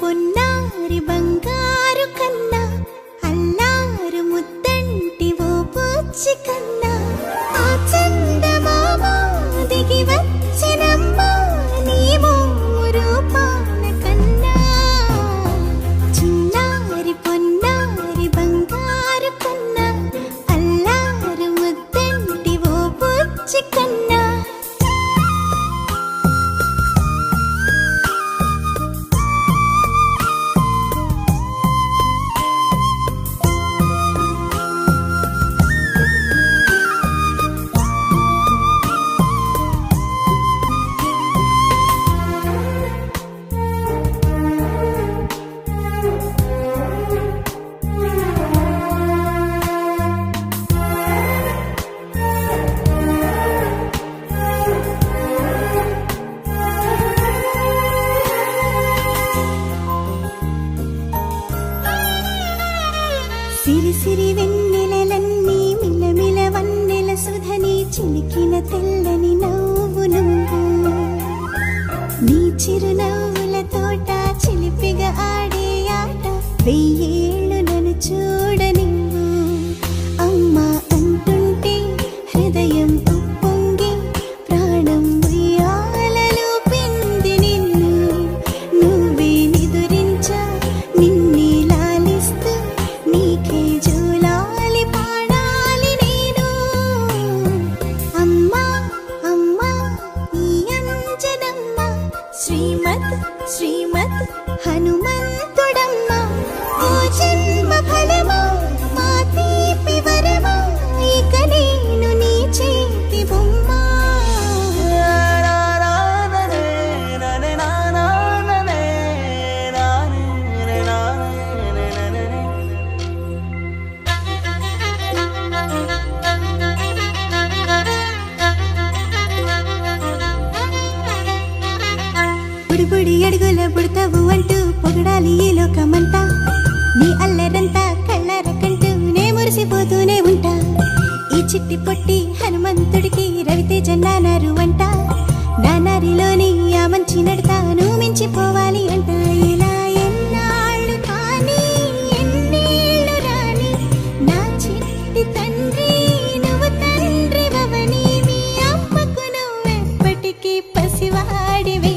పొన్నారి బంగారు కన్నా అల్లారు ముద్దంటి ఓ పూచి కన్నా ఆ చందమామ దిగి వచ్చినమ్మా నీ రూపాన కన్నా చిన్నారి పొన్నారి బంగారు కన్నా అల్లారు ముద్దంటి ఓ పూచి కన్నా సిరి సిరి వెన్నెలలన్నీ మిలమిల వన్నెల సుధని చిలికిన తెల్లని నవ్వు నువ్వు నీ చిరునవ్వుల తోట చిలిపిగా ఆడే ఆట వెయ్యేళ్ళు నన్ను చూడ నువ్వు అమ్మా అంటుంటే హృదయం ఉప్పొంగి ప్రాణం ఉయ్యాలలో పిండి నిన్ను నువ్వే నిదురించా నిన్నే లాలిస్తూ నీకే జూలాలి పాడాలి నేను అమ్మా అమ్మా ఈ అంజనమ్మ శ్రీమత్ శ్రీమత్ హనుమంతుడమ్మ ఓ జన్మ ఫలమా మా తీపి వరమా ఇక నేను నీ చేతి బొమ్మ బుడి అడుగుల పుడతావు అంటూ పొగడాలి ఈ లోకమంతా నీ అల్లరంతా కళ్ళరకంటూ నే మురిసిపోతూనే ఉంటా ఈ చిట్టి పొట్టి హనుమంతుడికి రవితేజ నానారు అంట నానారిలోని ఆ మంచి నడతాను మించిపోవాలి అంట ఇలా ఎన్నాళ్ళు కానీ ఎన్నేళ్ళు రాని నా చిట్టి తండ్రి నువ్వు తండ్రి భవని మీ అమ్మకు నువ్వెప్పటికీ పసివాడివి